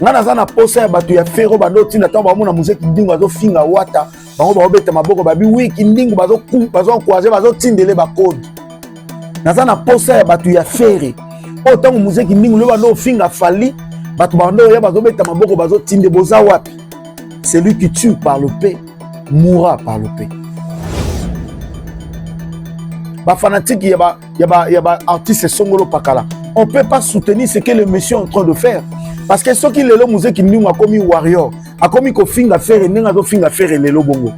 nga naza na posa ya bato ya fero bando tinda ntango bamona muzeki ndingo bazofinga wata bango baobeta maboko babi wi kindingo bazoencourage bazotindele bakode naza na posa ya bato ya fere oyo ntango muzeki ndingo lelo bando ofinga fali bato bando oya bazobeta maboko bazotinde boza wapi. Celui qui tue par le paix mourra par le paix. Ba fanatique y a ba artiste songolo pakala. On peut pas soutenir ce que le monsieur est en train de faire parce que ce qui lelo muzeki ndingo a commis warrior a commis ko finga faire nenga do finga faire lelo bongo.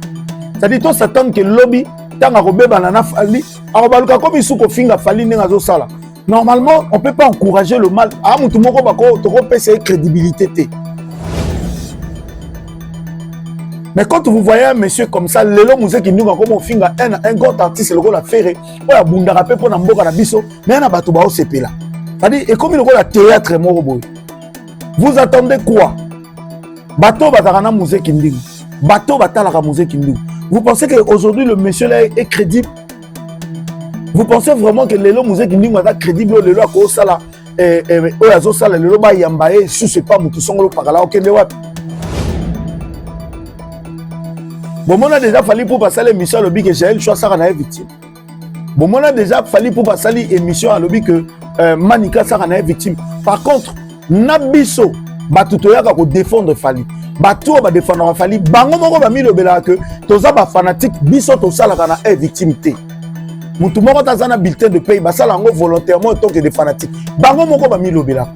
Ça dit to s'attend que lobby tanga ko beba na fali akobaluka komi su ko finga fali nenga zo sala. Normalement, on peut pas encourager le mal. Ah mutu moko bako to ko pesa crédibilité té. Mais quand vous voyez un monsieur comme ça, lelo muzeki ndingo comme on finga un grand artiste le la faire oya bundaka pe pona mboka na biso mais na bato ba o sepela. C'est-à-dire et comme le la théâtre moko boy. Vous attendez quoi? Bato batakana muzeki ndingo. Bato batalaka muzeki ndingo. Vous pensez que aujourd'hui le monsieur là est crédible? Vous pensez vraiment que lelo muzeki ndingo est crédible lelo ko sala oya zo sala lelo ba yambaye si c'est pas mutu songolo pakala okende wapi? Bon, on a déjà fallu pour passer l'émission à l'objet que j'ai le choix ça a victime. Bon, on a déjà fallu pour passer l'émission à l'objet que Manika ça a victime. Par contre, Nabiso batutoya ko défendre Fali. Batu ba défendre Fali. Bango moko ba mi le bela que toza ba fanatique biso to sala kana victime té. Mutu moko tazana bulletin de paye ba sala ngo volontairement tant que des fanatiques. Bango moko ba mi le bela.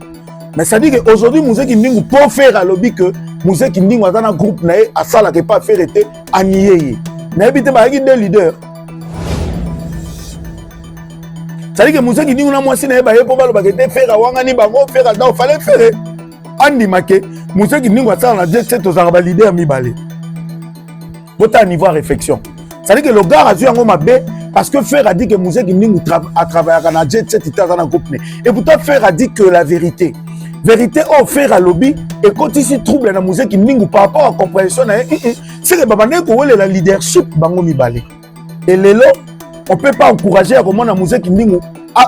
Mais ça dit que aujourd'hui Muzeki Ndingo pour faire à l'objet que Muzeki Ndingo dans un groupe naé à ça là que pas faire été anié. N'habite pas avec des leaders. Ça dit que Muzeki Ndingo na moi si naé ba pour ba le ba faire wangani bango faire dans fallait faire. Andi make Muzeki Ndingo ça na jet set aux arabes leaders mi balé. Votre niveau de réflexion. Ça dit que le gars a dû en mabé parce que Fer a dit que Muzeki Ndingo a travaillé dans jet set dans un groupe. Et pourtant Fer a dit que la vérité offert à lobby et quand ici trouble na Muzeki Ndingo par rapport à compréhension c'est que babane ko la leadership bango mibale et lelo on peut pas encourager à comment na Muzeki Ndingo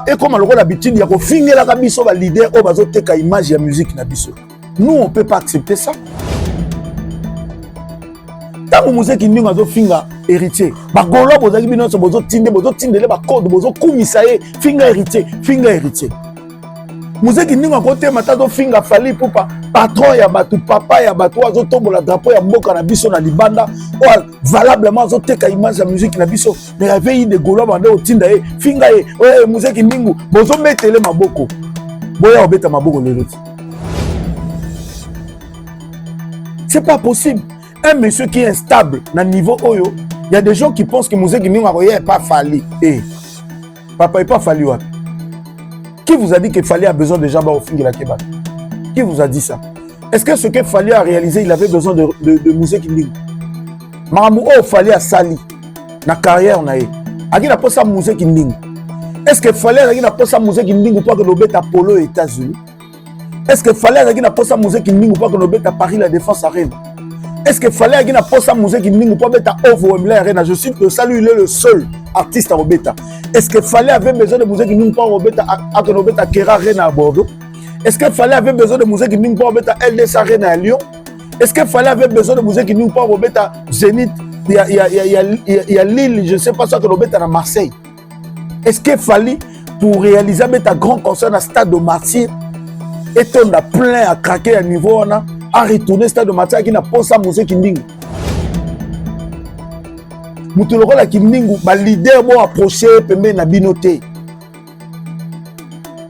et comme le l'habitude ya ko fingela ka biso ba leader o bazo teka image ya musique na biso nous on peut pas accepter ça tant Muzeki Ndingo azo finga héritier ba golo bozaki binoso bozo tindele ba code bozo kumisa ye finga héritier Muzeki Ndingo côté matato finga fali pour patron ya batu papa ya batu azo tombola drapeau ya mboka na biso na libanda o valablement azo teka image ya musique na biso mais avait eu de golo bande o tinda e finga e o Muzeki Ndingo bozo metele maboko boya obeta maboko leloti. C'est pas possible. Un monsieur qui est instable na niveau oyo, il y a des gens qui pensent que Muzeki Ndingo est pas fali. Eh papa est pas fali wapi? Qui vous a dit que Fali a besoin de gens au fin de la Kebab? Qui vous a dit ça? Est-ce que ce que Fali a réalisé, il avait besoin de Muzeki Ndingo? Maramou Fali a sali na carrière na ye. Aki na posa Muzeki Ndingo. Est-ce que Fali a na posa Muzeki Ndingo pour que l'obet à Polo aux États-Unis? Est-ce que Fali a na posa Muzeki Ndingo pour que l'obet à Paris la Défense Arena? Est-ce que Fali a na posa Muzeki Ndingo pour mettre à Ovo Wembley Arena? Je suis que salut, il est le seul artiste à Robeta. Est-ce que Fali avait besoin de Muzeki Ndingo pour Robeta à Robeta Kera Arena à Bordeaux? Est-ce que Fali avait besoin de Muzeki Ndingo pour Robeta LDS Arena à Lyon? Est-ce que Fali avait besoin de Muzeki Ndingo pour Robeta Zénith? Il y a Lille, je ne sais pas ça que Robeta à Marseille. Est-ce que Fali pour réaliser un grand concert dans le stade de Martyr et on a plein à craquer à niveau on a retourner stade de Martyr qui n'a pas ça Muzeki Ndingo? Mutuloko la Kindingo, ba leader bon approcher pembe na binoté.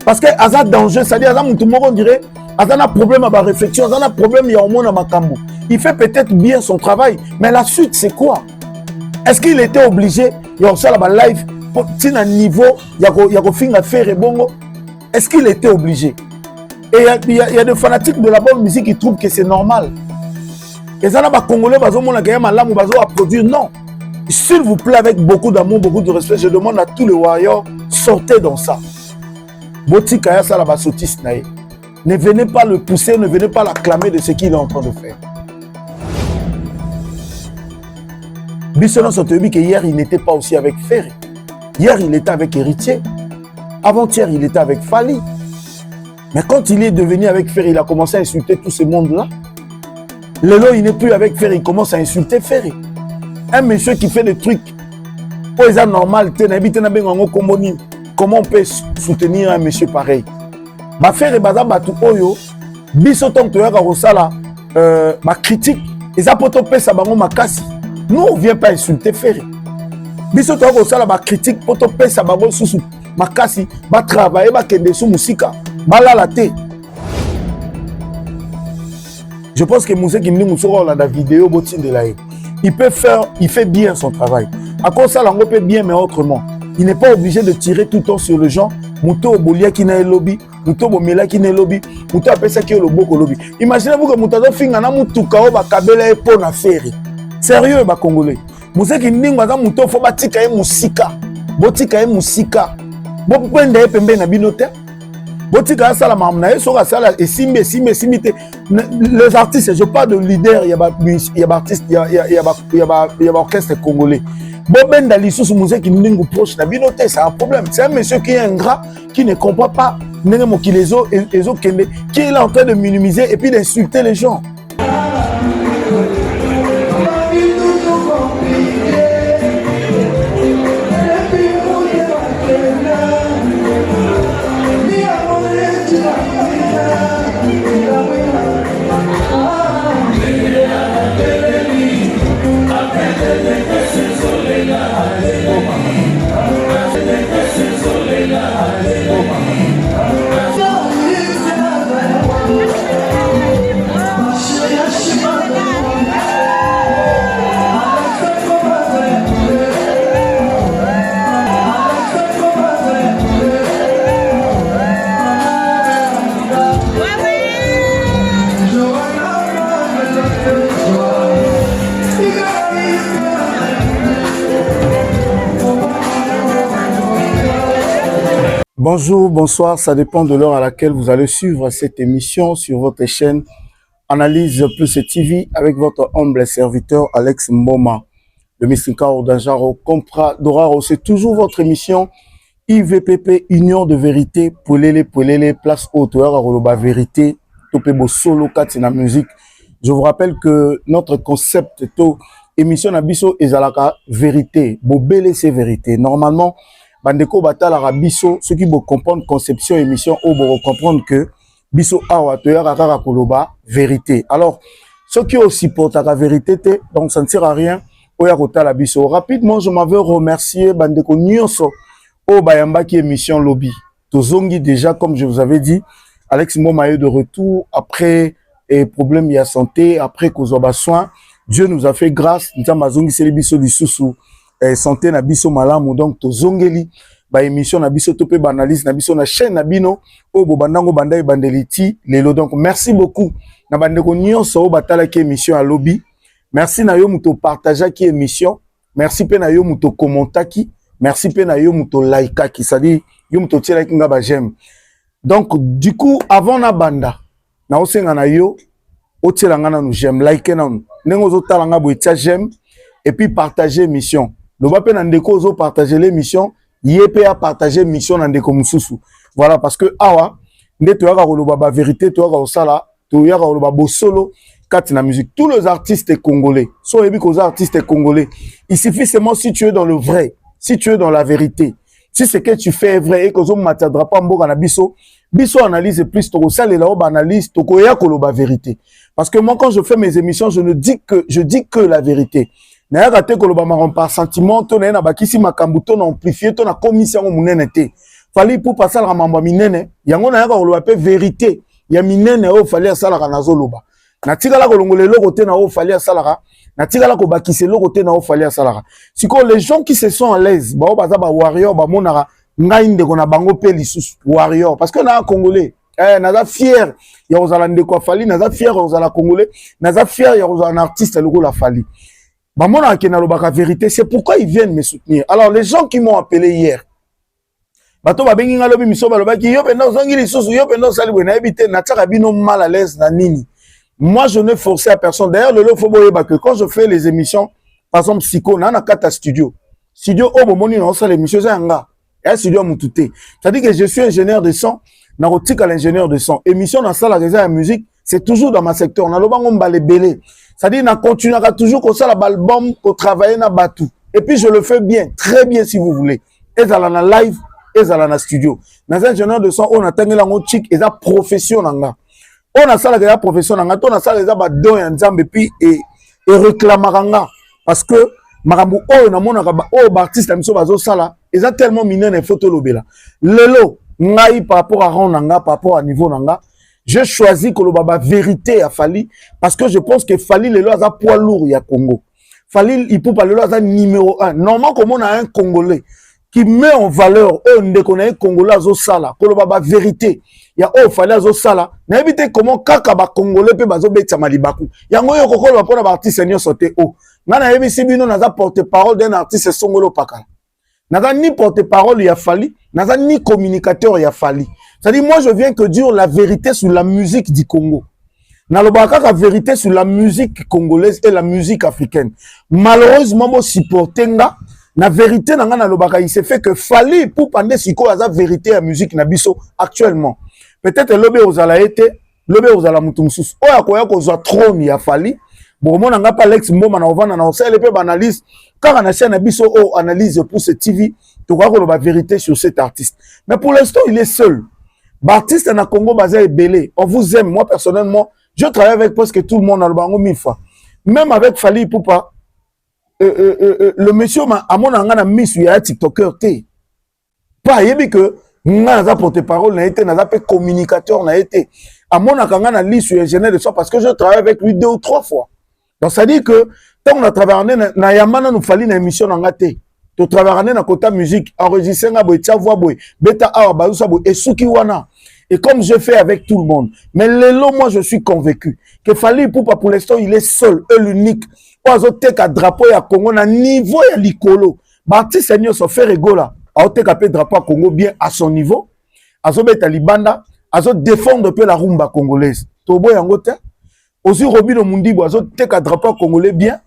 Parce que azar danger, c'est-à-dire azar mutumoko on dirait azar na problème à ba réflexion, azar na problème ya au monde à makambo. Il fait peut-être bien son travail, mais la suite c'est quoi? Est-ce qu'il était obligé il y a ça la live pour tin un niveau ya ko finga faire bongo? Est-ce qu'il était obligé? Et il y a des fanatiques de la bonne musique qui trouvent que c'est normal. Et ça na ba congolais bazo mona ka ya malamu bazo à produire non. S'il vous plaît, avec beaucoup d'amour, beaucoup de respect, je demande à tous les warriors, sortez dans ça. Boti Kaya Salaba Sotis Nae. Ne venez pas le pousser, ne venez pas l'acclamer de ce qu'il est en train de faire. Bissonon Sotobi, que hier, il n'était pas aussi avec Ferry. Hier, il était avec Héritier. Avant-hier, il était avec Fali. Mais quand il est devenu avec Ferry, il a commencé à insulter tout ce monde-là. Lelo, il n'est plus avec Ferry, il commence à insulter Ferry. Un monsieur qui fait des trucs, oh, c'est normal, comment on peut soutenir un monsieur pareil? Ma Ferry, baza batu oyo, biso tong toyaka kosala, ma critique, ils a poto pesa bango makasi. Nous, on ne vient pas insulter Ferry. Biso toyaka kosala ma critique, poto pesa bango susu makasi, ba travailler, ba kende sou musika, malala te. Je pense que Moussé Kimli Moussoro dans la vidéo, il fait bien son travail. À cause ça, l'ango peut bien, mais autrement. Il n'est pas obligé de tirer tout le temps sur le gens. Mouto Bolia qui n'a lobby, Mouto Bomela qui n'a lobby, Mouto appelle ça qui est le beau lobby. Imaginez-vous que Mouto Fingana Moutouka ba kabela et pona Ferry. Sérieux, ba Congolais. Moussé Kimli Mouto faut batika et Moussika. Botika et Moussika. Bo pende e pembe na binote. Botika sala mamna so sala et simbe les artistes, je parle de leader, il y a artistes, il y a orchestre congolais. Boben Dalissus Moussé qui nous proche na binote, c'est un problème. C'est un monsieur qui est ingrat, qui ne comprend pas qui est là en train de minimiser et puis d'insulter les gens. Bonjour, bonsoir, ça dépend de l'heure à laquelle vous allez suivre cette émission sur votre chaîne Analyse Plus TV avec votre humble serviteur Alex Mboma. Le Missinka Ordanjaro Compra Doraro, c'est toujours votre émission IVPP, Union de Vérité, Poulele, Place Hauteur, Aroloba Vérité, Topebo Solo, Katina Musique. Je vous rappelle que notre concept est émission Nabiso et Zalaka Vérité, Bobele c'est Vérité. Normalement, Bandeko Batala Rabiso, ceux qui vont comprendre conception émission, vont comprendre que Biso Awa Toyara Koloba vérité. Alors, ceux qui aussi portent la vérité, donc ça ne sert à rien. Oya la Biso. Rapidement, je m'avais remercié Bandeko Nyonso au Bayamba qui émission Lobby. Tozongi déjà, comme je vous avais dit, Alex Momaye de retour après problème de santé, après Kozoba soin. Dieu nous a fait grâce. Nous avons Mazongi Célibiso Lissousou. Santé na biso malamu donc tozongeli ba émission na biso topé banalise na biso na chaîne na bino o bo bandango bandai bandeliti lelo donc merci beaucoup na bandeko nyonso o batala ki émission à lobby merci na yo muto partager ki émission merci pe na yo muto commenter ki merci pe na yo muto like ki ça dit yo muto tira ki ngaba j'aime donc du coup avant na banda na osenga na yo o tira ngana nous j'aime like na nengo zo tala ngabo etia j'aime et puis partager émission. Le Bapé Nandeko ozo partager l'émission, yépé à partager l'émission Nandeko Moussousou. Voilà, parce que awa, nde toyaka koloba ba vérité, toyaka osala, toyaka koloba bo solo, katina musique. Tous les artistes congolais, sont les artistes congolais. Il suffit seulement si tu es dans le vrai, si tu es dans la vérité. Si ce que tu fais est vrai et que zo matadra pas mboka na biso, biso analyse plus toko sale la oba analyse toko ya koloba vérité. Parce que moi quand je fais mes émissions, je dis que la vérité. Na raté koloba ma par sentiment to na bakisi makambuto na amplifier to na commission munene te fali pour passer la mamba minene yango na yaka koloba pe vérité ya minene o fali sala kana zoloba na tikala kolongole loko te na o fali sala na tikala ko bakise loko te na o fali sala siko les gens qui se sont à l'aise ba o baza ba warrior ba monara ngai ndeko na bango pe lisusu warrior parce que na congolais naza fier ya ozala ndeko fali naza fier ya ozala congolais naza fier ya ozala artiste loko la fali. Bah, mon la vérité, c'est pourquoi ils viennent me soutenir. Alors, les gens qui m'ont appelé hier, bah, toi, bah, bengi ngalobi miso ba loba ki yo penda zongi lisusu yo penda sali bena ebite na tsaka bino mal à l'aise na nini. Moi, je ne force à personne. D'ailleurs, le faut boyeba que quand je fais les émissions, par exemple, Psycho, na kata studio. Studio, oh, bon, moni, on sait l'émission, c'est un gars. Et studio, moutouté. C'est-à-dire que je suis ingénieur de son. na rotika l'ingénieur de son émission dans ça la réserve la musique c'est toujours dans ma secteur na lobango mbale belé c'est-à-dire na continuera toujours comme ça l'album pour travailler na batu et puis je le fais bien très bien si vous voulez et ça na live et ça na studio dans un ingénieur de son on a tangela ngo chic et ça profession nanga on a ça la profession nanga on a ça les ba don ya nzambe puis et réclamaranga parce que makambu oyo na mona ka o artiste na miso bazo sala eza tellement minene photo lobela lelo ngai par rapport à rang nanga par rapport à niveau nanga j'ai choisi que le baba vérité a fallu parce que je pense que Fally lelo aza poids lourd ya Congo Fally il peut pas lelo aza numéro 1 normalement comme on a un Congolais qui met en valeur on ne connaît Congolais azo sala que le baba vérité ya o Fally azo sala na éviter comment kaka ba Congolais pe bazo betsa malibaku yango yo kokolo ba pona ba artiste senior sauté o ngana yebi sibino naza porte-parole d'un artiste songolo pakala naza ni porte-parole ya Fally naza ni communicateur ya Fally c'est-à-dire moi je viens que dire la vérité sur la musique du Congo nalobaka la vérité sur la musique congolaise et la musique africaine malheureusement mo supportenga na vérité nanga nalobaka il s'est fait que Fally pour pande siko aza vérité ya musique na biso actuellement peut-être lobe ozala été lobe ozala mutumsusu oya koya kozwa trône ya Fally bon mon nga pas Alex Mboma na ovana na osele pe analyse car na chaîne biso o analyse pour ce TV tu crois que la vérité sur cet artiste mais pour l'instant il est seul artiste na Congo basé est belé on vous aime moi personnellement je travaille avec presque tout le monde dans le bango 1000 fois même avec Fally Ipupa le monsieur m'a à mon anga na miss ya TikToker té pas yebi que nga porte-parole na été na pe communicateur na été à mon anga na liste sur ingénieur de son parce que je travaille avec lui 2 ou 3 fois. Donc ça dit que tant on a travaillé na yamana nous Fally na émission na ngate to travailler na kota musique enregistrer nga boy tia voix boy beta awa bazusa boy et suki wana et comme je fais avec tout le monde mais lelo moi je suis convaincu que Fally Ipupa pour l'instant il est seul et l'unique ozo teka drapeau ya Congo na niveau ya likolo artiste senior so faire rigola a teka pe drapeau ya Congo bien à son niveau azo beta libanda azo défendre peu la rumba congolaise to boy yango te aussi Robino Mundibo azo teka drapeau congolais bien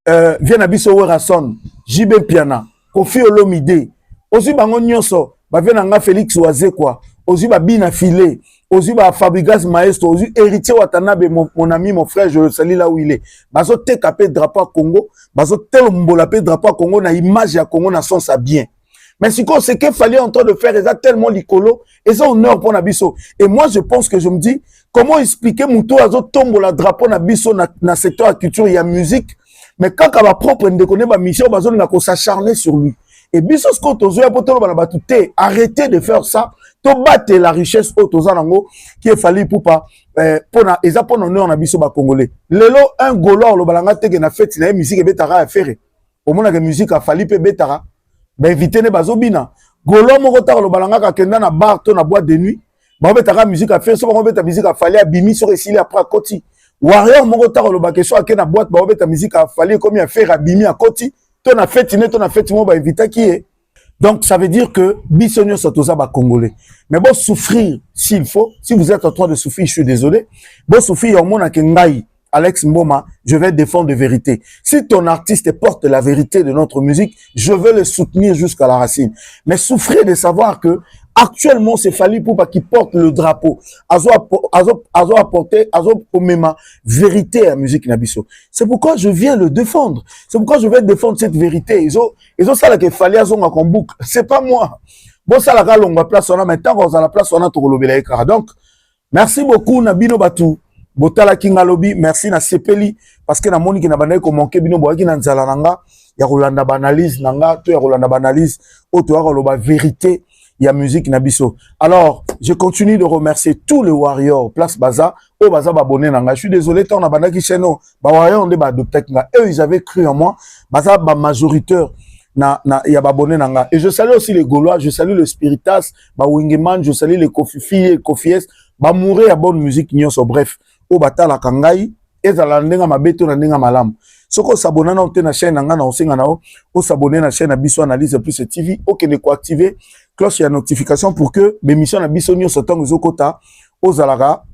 vient na biso Werason JB Piana Kofi Olomide aussi bango nyonso ba vient nga Félix Oazé quoi aussi ba Bina Filé aussi ba Fabrigas Maestro aussi héritier Watanabe mon ami mon frère je le salue là où il est bazo teka pe drapeau Congo bazo tel mbola pe drapeau Congo na image ya Congo na son ça bien mais si quoi c'est qu'il fallait en train de faire ça tellement licolo et ça honneur pour Nabiso et moi je pense que je me dis comment expliquer muto azo tombo la drapeau Nabiso na secteur la culture et la musique mais quand on va propre de connaître ma mission bazo na ko s'acharner sur lui et biso ce qu'on tozo ya potolo bana batute arrêtez de faire ça to battre la richesse autozanango qui est Fally Ipupa pona eza pona honneur na biso ba congolais lelo un golo lo balanga teke na fête na musique e betara à faire au monde que musique a Fally pe betara ben invité ne bazobina golo moko ta lo balanga ka kenda na bar to na boîte de nuit ba betara musique a faire so ba beta musique a Fally a bimi sur esili après koti warrior moko ta lo ba keso a na boîte ba beta musique a Fally comme a faire a bimi a koti to na fête mo ba invité qui est. Donc, ça veut dire que Bissonio Sotoza va congolais. Mais bon, souffrir, s'il faut, si vous êtes en train de souffrir, je suis désolé. Bon, souffrir, au monde Kengai, Alex Mboma, je vais défendre de vérité. Si ton artiste porte la vérité de notre musique, je veux le soutenir jusqu'à la racine. Mais souffrir de savoir que, actuellement, c'est Fally Ipupa qui porte le drapeau. Azo apporter, azo pomema, vérité à la musique Nabiso. C'est pourquoi je viens le défendre. C'est pourquoi je vais défendre cette vérité. Ils ont ça là que Fally Azonga qu'on boucle. C'est pas moi. Bon, ça là, on va place on a maintenant, on a la place on a tout le donc, merci beaucoup, Nabino Batou. Botala Kinga Lobby, merci na Sepeli, parce que na moni ki na banaye ko manke bino boaki na nzala nanga, ya rolanda banalise nanga, to ya rolanda banalise, o to ya roloba vérité, ya musique na biso. Alors, je continue de remercier tous les warriors, Place Baza, au Baza babonné nanga. Je suis désolé, tant na banaki cheno, ba warriors on de ba adopté nga. Eux, ils avaient cru en moi, Baza ba majoritaire, ya babonné nanga. Et je salue aussi les Gaulois, je salue le Spiritas, ba Wingeman, je salue les Kofifi et Kofies, ba mourir à bonne musique, nyonso, bref. O batala kangai ezala ndenga mabeto na ndenga malamu soko s'abonner na na chaîne nga na osenga na o s'abonner na chaîne na biso analyse plus TV okende ko activer cloche ya notification pour que l'émission na biso nyo sotango zokota ozalaka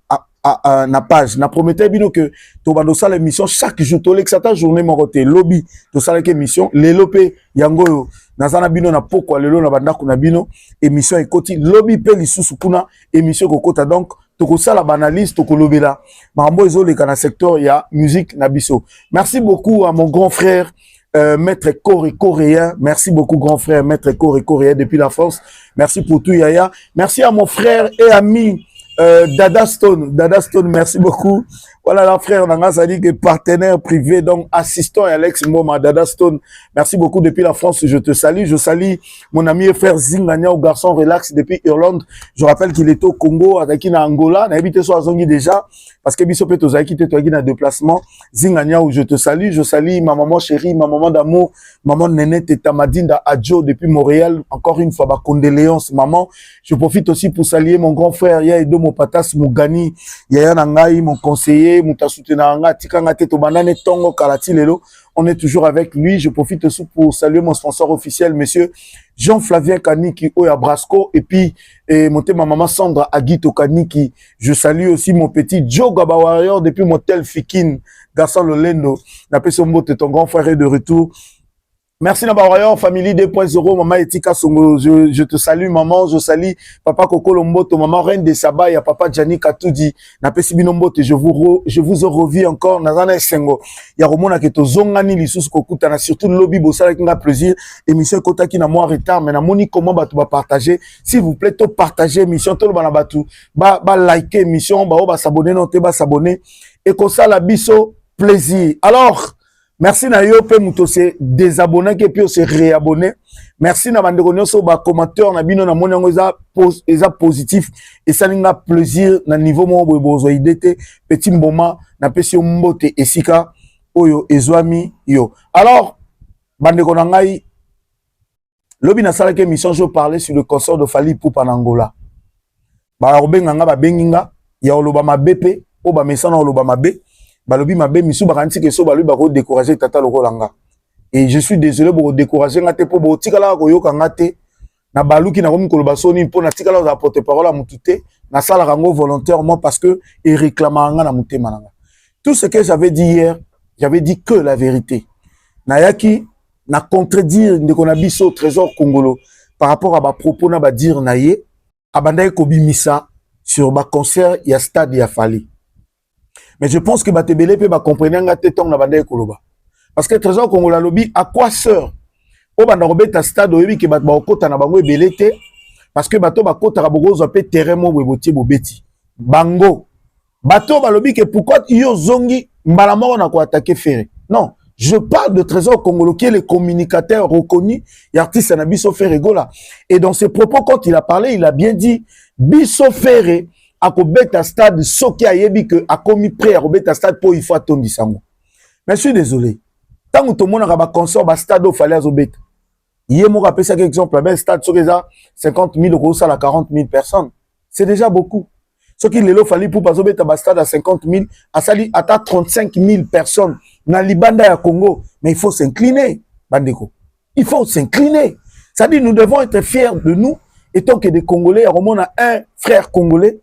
na page na promettais bino que to bando sala émission chaque jour to l'exata journée mon côté lobby to sala que émission lelo pe yango nazana bino na poko lelo na banda kuna bino émission ekoti lobby pe lisusu kuna émission kokota donc to ko sala banaliste to ko lobela mambo ezoleka na secteur ya musique na biso. Merci beaucoup à mon grand frère Maître coréen. Merci beaucoup, grand frère, Maître coréen depuis la France. Merci pour tout, Yaya. Merci à mon frère et ami Dada Stone. Dada Stone, merci beaucoup. Voilà, là, frère, on a dit que partenaire privé, donc assistant et Alex Moma, Dada Stone. Merci beaucoup depuis la France. Je te salue. Je salue mon ami et frère Zingania, au garçon relax depuis Irlande. Je rappelle qu'il est au Congo, à Angola. On a habité sur Azongi déjà. Parce que Bissopé, tu as quitté toi dans déplacement. Zingania, où je te salue. Je salue ma maman chérie, ma maman d'amour, maman Nénette et Tamadinda Adjo depuis Montréal. Encore une fois, ma condoléances, maman. Je profite aussi pour saluer mon grand frère, Yaedo Mopatas Mougani, Yaya Nangaï, mon conseiller, Moutasutenanga, Tikanga Teto Banane Tongo Karati Lelo. On est toujours avec lui. Je profite aussi pour saluer mon sponsor officiel, monsieur Jean-Flavien Kaniki Oya Brasco, et puis monter ma maman Sandra Aguito Kaniki. Je salue aussi mon petit Joe Gaba Warrior depuis Motel Fikin, garçon Lolendo. N'appelle son mot, ton grand frère est de retour. Merci Naba Warrior, Family 2.0, maman Etika Songo, je te salue maman, je salue papa Koko Lomboto, maman Reine de Saba, ya papa Gianni Katoudi, Napesi Binombote, je vous revis encore, Nazana Sengo, ya Romona Keto Zongani Lissus Kokutana, surtout le lobby Bossala qui n'a plaisir, émission Kota qui n'a moins retard, mais na moni comment batou ba partager, s'il vous plaît, to partager émission, to le banabatou, ba liker émission, ba s'abonner, non te ba s'abonner, et comme ça la biso, plaisir. Alors, merci na yo pe muto se désabonner que puis se réabonner. Merci na bandeko nyonso ba commentateur na bino na moni ngo eza positif et ça ninga plaisir na niveau mo bozo idete petit mboma na pesi mbote esika oyo ezwami yo. Alors bandeko na ngai lobi na sala ke émission je parlais sur le concert de Fally Ipupa en Angola. Ba robenga nga ba benginga ya oloba mabepe o ba mesana oloba mabe. Balobi mabe misu bakanti ke so balobi bako décourager tata lokolanga et je suis désolé pour décourager ngate po bo tikala ko yoka ngate na baluki na komi koloba soni po na tikala za porte parole à mutute na sala rango volontairement parce que il réclama nga na mutema nanga. Tout ce que j'avais dit hier, j'avais dit que la vérité. Nayaki na contredire ndeko na biso trésor congolo par rapport à ba propos na ba dire na ye abandai ko bimisa sur ba concert ya stade ya Fally. Mais je pense que Batebele peut comprendre nga tétong na bande koloba. Parce que trésor Congo lobby à quoi sœur o banda robeta stade oyebi ke bat ba okota na bango ebelete parce que bato ba kota ka bogozo pe terrain mo botier bobeti. Bango bato ba lobby ke pourquoi yo zongi mbala moko na ko attaquer Ferré. Non, je parle de trésor congolais qui est le communicateur reconnu et artiste na biso Ferré Gola. Et dans ses propos quand il a parlé, il a bien dit biso Ferré à Kobeta stade, soki a yebi que a commis prêt à Kobeta stade pour il faut attendre sango. Mais je suis désolé. Tant que tout le monde a concert, ba stade au fallait Zobeta. Hier, moi, rappelle ça quelques exemple, ben stade sur les 50 000 euros, ça la 40 000 personnes. C'est déjà beaucoup. Ce qui le fallait pour pas Zobeta ba stade à 50 000, à sali à 35 000 personnes. Dans l'Ibanda ya Congo, mais il faut s'incliner, Bandeko. Il faut s'incliner. Ça dit, nous devons être fiers de nous, étant que des Congolais, on a un frère congolais.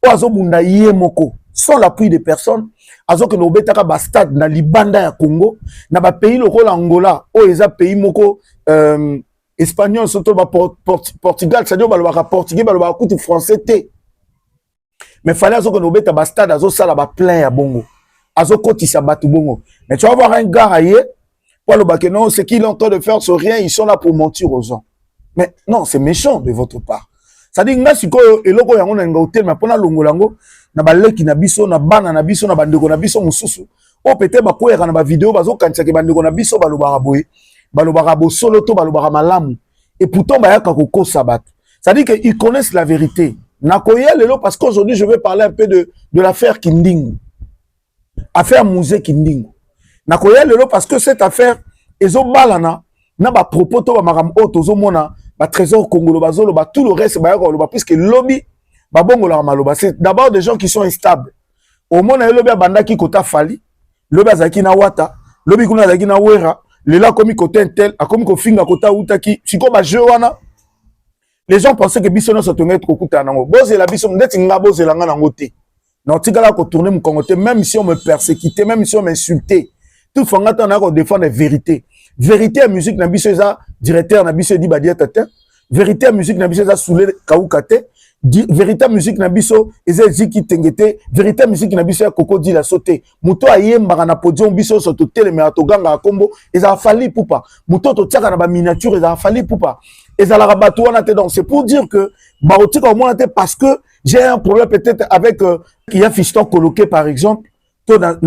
Azobunda yemoko sans l'appui des personnes azo que no betaka ba stade na libanda ya Congo na ba pays lokola Angola o eza pays moko espagnol surtout ba Portugal c'est-à-dire ba le portugais ba le kuti français té mais fallait azo que no beta ba stade azo sala ba plein ya bongo azo kotisa batu bongo mais tu vas voir un gars ailleurs pour le bac non ce qu'ils ont en train de faire c'est rien ils sont là pour mentir aux gens mais non c'est méchant de votre part. Ça dit nga sikoyo eloko yango na nga hotel mais pona longolango na baleki na biso na bana na biso na bandeko na biso mususu o peut-être ba koyeka na ba vidéo bazo kanisa ke bandeko na biso balobaka boye balobaka bo solo to balobaka malamu et pourtant ba yaka ko sabat. Ça dit que ils connaissent la vérité. Na koya lelo parce qu'aujourd'hui je vais parler un peu de l'affaire Kindingu. Affaire Musée Kindingu. Na koya lelo parce que cette affaire ezo balana na ba propos to ba maram o tozo mona ba trésor congolais bazolo ba tout le reste ba yako ba puisque lobby ba bongo la maloba c'est d'abord des gens qui sont instables au monde na lobby banda ki kota Fally lobby azaki na wata lobby kuna azaki na wera lela komi côté tel a komi ko finga kota utaki siko ba jeu wana les gens pensaient que biso no sotonga être kokuta nango boze la biso ndeti nga boze la nga nango te Non, tu vas tourner mon Congo, même si on me persécutait, même si on m'insultait. Tout le monde a défendre la vérité. Vérité à musique, n'a biso ça, directeur n'a biso dit badia tata. Vérité à musique, n'a biso ça soulé kaoukate. Vérité à musique, n'a biso eza ziki tengete. Vérité à musique, n'a biso ya koko dit la sauté. Muto aye mbara na podium biso so to tele me atoganga akombo. Eza fali poupa. Muto to tiaka na ba miniature eza fali poupa. Eza la rabatou wana te donc c'est pour dire que baotika au moins parce que j'ai un problème peut-être avec il y a fiston coloqué par exemple. Toi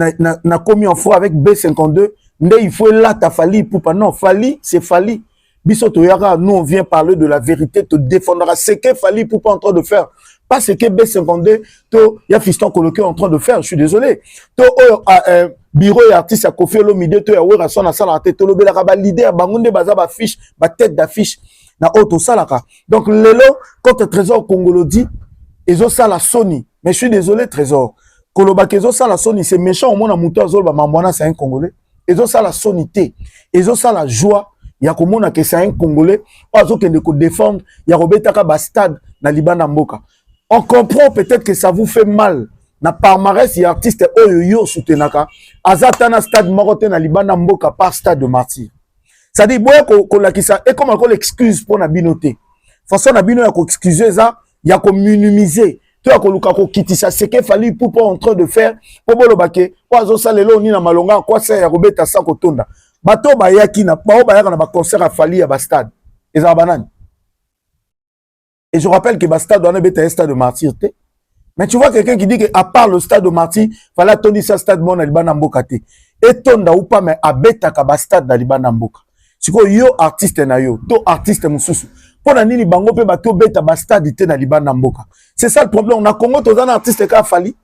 na commis en fois avec B52. Mais il faut là ta Fali poupa. Non, Fali, c'est Fali. Biso Toyara, nous on vient parler de la vérité, te défendra. C'est que Fali poupa en train de faire. Pas ce que B52, il y a fiston coloqué en train de faire. Je suis désolé. Bureau et artiste à Kofi Olomide, to ya wera son na sala tête, to bela ba leader, bangunde baza ba fiche, ba tête d'affiche na auto salaka. Donc lelo quand Trésor Congolo dit ezo sala Sony. Mais je suis désolé Trésor. Kolobake ezo sala Sony, c'est méchant au moins na muto azol ba mamwana c'est un Congolais. Ils ont ça la sonité, ils ont ça la joie. Il y a comme on que c'est un Congolais, ils ont que de défendre. Il y a Robetaka Bastad na Liban Mboka. On comprend peut-être que ça vous fait mal. Na palmarès, il y a artiste Oyo soutenaka. Azatana stade Morote na Liban Mboka par stade de martyr. Ça dit boya ko la kisa et comme on l'excuse pour na binoté. Façon na bino ya ko excuser ça, il y a ko minimiser. Tu as que ça c'est qu'il fallait pour pas en train de faire pour bolobake quoi zo salelo ni na malonga quoi ça ya robeta sa kotonda bato ba yaki na ba ba na ba concert à Fali à Bastad et ça banane et je rappelle que Bastad doit être un stade de martyr mais tu vois quelqu'un qui dit que à part le stade de martyr fallait tondi ça stade mon Liban Mboka te et tonda ou pas mais à beta ka Bastad na Liban Mboka siko yo artiste na yo to artiste mususu. Pour la nini bango pe bato beta bastade ite na Liban Mboka. C'est ça le problème. On a Congo tous un artiste qui a fallu.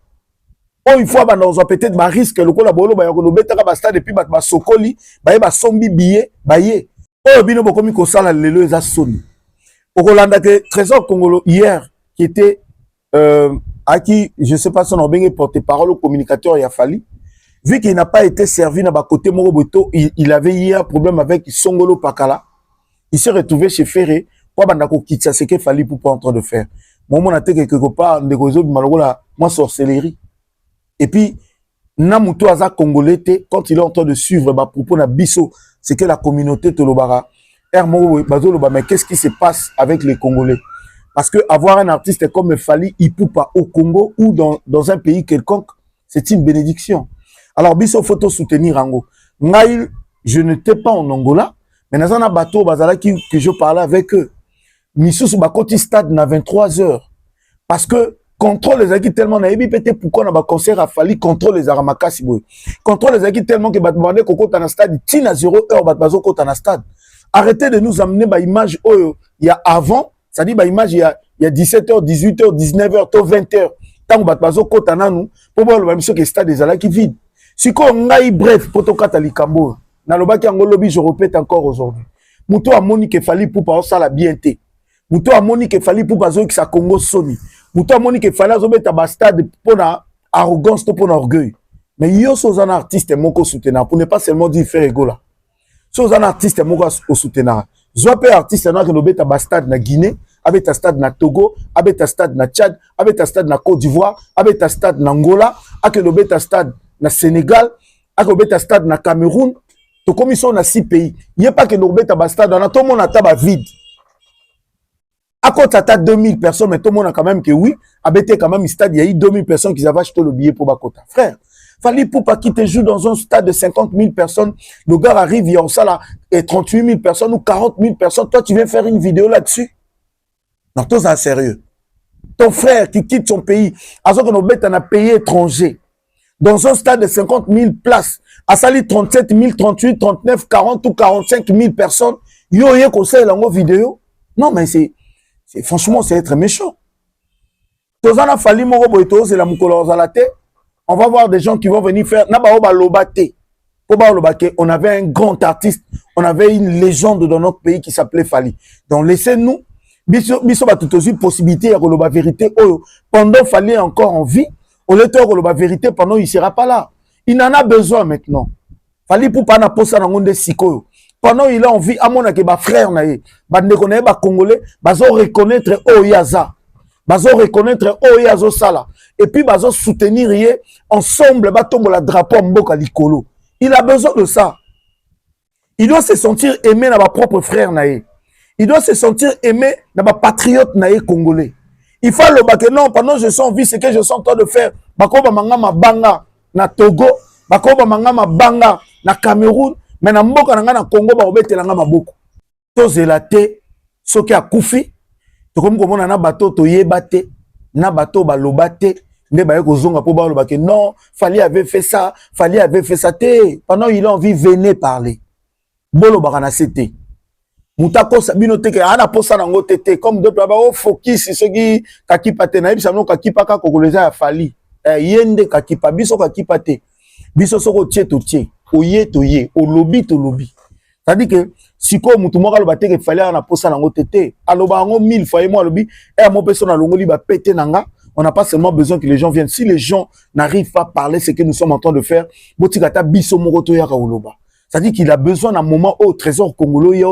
Oh il faut ba dans peut-être ba risque le kola bolo ba yako beta ka bastade et puis ba sokoli ba ba sombi billet ba ye. Oh bino bokomi ko sala lelo eza soni. Au Rolanda que Trésor Congolo hier qui était à qui je sais pas son nom bien porte-parole au communicateur il a fallu. Vu qu'il n'a pas été servi na ba côté Moroboto, il avait hier un problème avec Songolo Pakala. Il s'est retrouvé chez Ferré. Quoi bandako kitsa c'est qu'il fallait pour pas en train de faire. Moi on a été quelque part des réseaux de malogola moi sorcellerie. Et puis namuto aza congolais quand il est en train de suivre ba propos na biso c'est que la communauté tolobara ermo bazoloba mais qu'est-ce qui se passe avec les Congolais? Parce que avoir un artiste comme Fally Ipupa au Congo ou dans un pays quelconque c'est une bénédiction. Alors biso photo soutenir ango. Ngai je n'étais pas en Angola mais dans un bateau bazala que je parlais avec eux. Misusu bakoti stade na 23 heures parce que contrôle les acquis tellement na ebi pété pourquoi na ba concert a fallu contrôle les aramakasi boy contrôle les acquis tellement que batbandé koko ta na stade tina 0 heure batbazo kota na stade. Arrêtez de nous amener ba image oyo il y a avant ça dit ba image il y a 17h 18h 19h to 20h tant batbazo kota nanu pour voir le même que stade des ala qui vide siko ngai bref poto kata likambo na lobaki angolobi je répète encore aujourd'hui muto a Monique Fally pour ça la bienté. Muto a Monique Fally pour bazo qui sa Congo Sony. Muto a Monique Fally a zobeta bastade pour na arrogance pour na orgueil. Mais yo so un artiste moko soutenir pour ne pas seulement dire faire égola. So un artiste moko soutenir. Zo pe artiste na que nobeta bastade na Guinée, abeta stade na Togo, abeta stade na Tchad, abeta stade na Côte d'Ivoire, abeta stade na Angola, ake nobeta stade na Sénégal, ake nobeta stade na Cameroun. To commission na 6 pays. Yé pas que nobeta bastade na tout monde na taba vide. À côté de 2000 personnes, mais tout le monde a quand même que oui, à BT quand même, stade, il y a eu 2000 personnes qui avaient acheté le billet pour Bakota. Frère, Fally Ipupa qui te joue dans un stade de 50 000 personnes, le gars arrive, il y a ça là, et 38 000 personnes ou 40 000 personnes, toi tu viens faire une vidéo là-dessus? Non, tout ça sérieux. Ton frère qui quitte son pays, alors que nos bêtes en a payé étranger, dans un stade de 50 000 places, à sali 37 000, 38, 39, 40 ou 45 000 personnes, yo yé conseil la vidéo? Non, mais franchement, c'est être méchant. Tozana Fally moko boito c'est la mukolo zalate. On va voir des gens qui vont venir faire na ba lobate. Pour ba lobake, on avait un grand artiste, on avait une légende dans notre pays qui s'appelait Fally. Donc laissez-nous biso ba tutozi possibilité ya loba vérité pendant Fally est encore en vie, au lieu de loba vérité pendant il sera pas là. Il en a besoin maintenant. Fally Ipupa na posa na ngonde sikoyo. Pendant il a envie, à mon aké, ba frère naé, ba ndeko naé, ba congolais, ba zo reconnaître Oyaza. bazo reconnaître oyo azo sala et puis bazo soutenir ye ensemble batombo la drapeau mboka likolo. Il a besoin de ça. Il doit se sentir aimé dans ma propre frère naé. Il doit se sentir aimé dans ma patriote naé congolais. Il faut le bac non pendant que je sens vie ce que je sens en train de faire. Bako ba manga mabanga na Togo, bako ba manga mabanga na Cameroun, mais na mboka na nga na Congo ba obetela nga maboko. To zelate soki akufi to comme komona na bato to yebate na bato ba lobate nde ba ko zonga po ba lobake non, Fally avait fait ça, Fally avait fait ça té. Pendant il a envie venez parler. Bolo bakana c'était. Moutako sabino teke ana posa nango tete comme d'autres ba o focus soki kakipa te na yebisa no kakipa ka kokoleza ya Fally. Yende kakipa biso kakipa te. Biso soko tie to tie. Oye to ye, o lobby to lobby. C'est-à-dire que si ko mutu moko aloba te ke Fally ana posa nango tete, aloba ngo 1000 fois moi lobby e mo personne na longoli ba pété nanga. On n'a pas seulement besoin que les gens viennent. Si les gens n'arrivent pas à parler ce que nous sommes en train de faire, botikata biso moko to ya ka oloba. C'est-à-dire qu'il a besoin d'un moment au trésor congolais,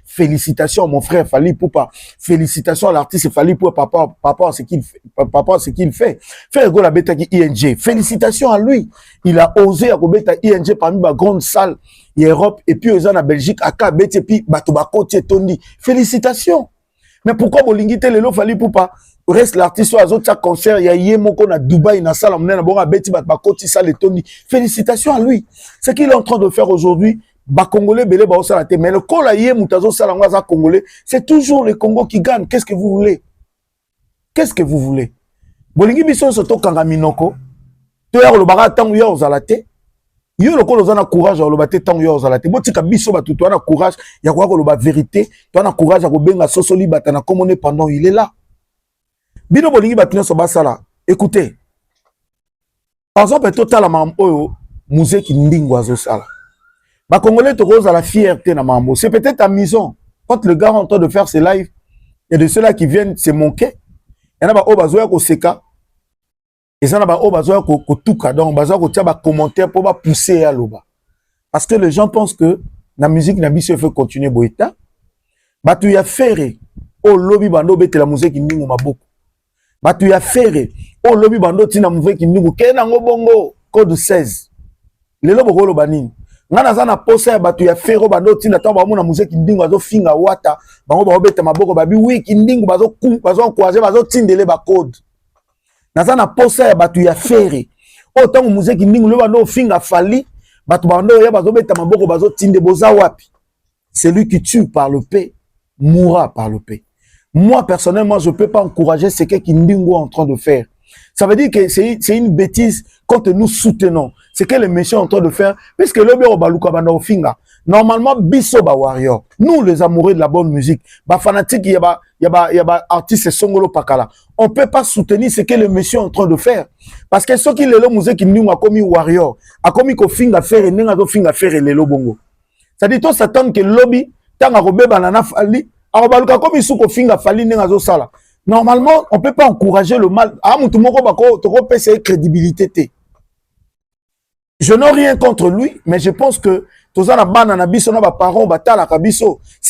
félicitations à mon frère Fally Ipupa, félicitations à l'artiste Fally Ipupa par rapport à ce qu'il fait, par rapport à ce qu'il fait. Faire go la bêta qui ING, félicitations à lui. Il a osé à bêta ING parmi les grandes salles Europe et puis aux en Belgique, à Kabet et puis Batobako Tondi. Félicitations. Mais pourquoi Bolingite Lelo Fally Ipupa reste l'artiste sur azota concert ya yemoko na Dubaï na salle amena bonga beti bakoti salle Tondi. Félicitations à lui. Ce qu'il est en train de faire aujourd'hui, ba congolais belé ba osala te mais le kola yemutazo sala ngwaza congolais, c'est toujours le Congo qui gagne. Qu'est-ce que vous voulez? Qu'est-ce que vous voulez? Bolingi biso soto kanga minoko. To ya lo baka tangu ya ozala te. Yo le kolo zana courage ya lo bate tangu ya ozala te. Botika biso ba tuto na courage ya kwa ko lo ba vérité, to na courage ya ko benga sosoli batana comme pendant il est là. Bino bolingi batina so basala. Écoutez. Par exemple, total la mambo musée qui ndingo azo sala. Ba congolais to rose à la fierté na mambo. C'est peut-être amusant. Quand le gars est en train de faire ses lives, il y a de ceux-là qui viennent se moquer. Il y en a ba obazoya ko seka. Et ça na ba obazoya ko tuka. Donc bazoya ko tia ba commentaire pour ba pousser à loba. Parce que les gens pensent que la musique na biso fait continuer boita. Ba tu ya ferré. Oh lobby bando bete la musique ndingo maboko. Batu ya ferre o lobi bando tina mouve ki ndungu ke nango bongo code 16 lelo bokolo banini ngana za na posa ya batu ya ferre bando tina ta ba mona mouze ki ndungu azo finga wata bango ba obeta maboko babi wi ki ndungu bazo encourager bazo tindele ba code naza na posa ya batu ya ferre o tango mouze ki ndungu le bando finga Fally batu bando ya bazo beta maboko bazo tinde boza wapi. Celui qui tue par le paix mourra par le paix. Moi, personnellement, je ne peux pas encourager ce que Kindingo est en train de faire. Ça veut dire que c'est une bêtise quand nous soutenons ce que les méchants sont en train de faire. Parce que normalement, biso ba warrior. Nous, les amoureux de la bonne musique, ba fanatiques, y a artistes songolo pakala. On ne peut pas soutenir ce que les méchants sont en train de faire. Parce que ce qui est le musique Kindingo a commis warrior, a commis ko finga faire et n'enga do finga faire et le bongo. Ça dit, toi, s'attend que lobby, tant à robé banana Fally. Normalement, on ne peut pas encourager le mal. Je n'ai rien contre lui, mais je pense que ce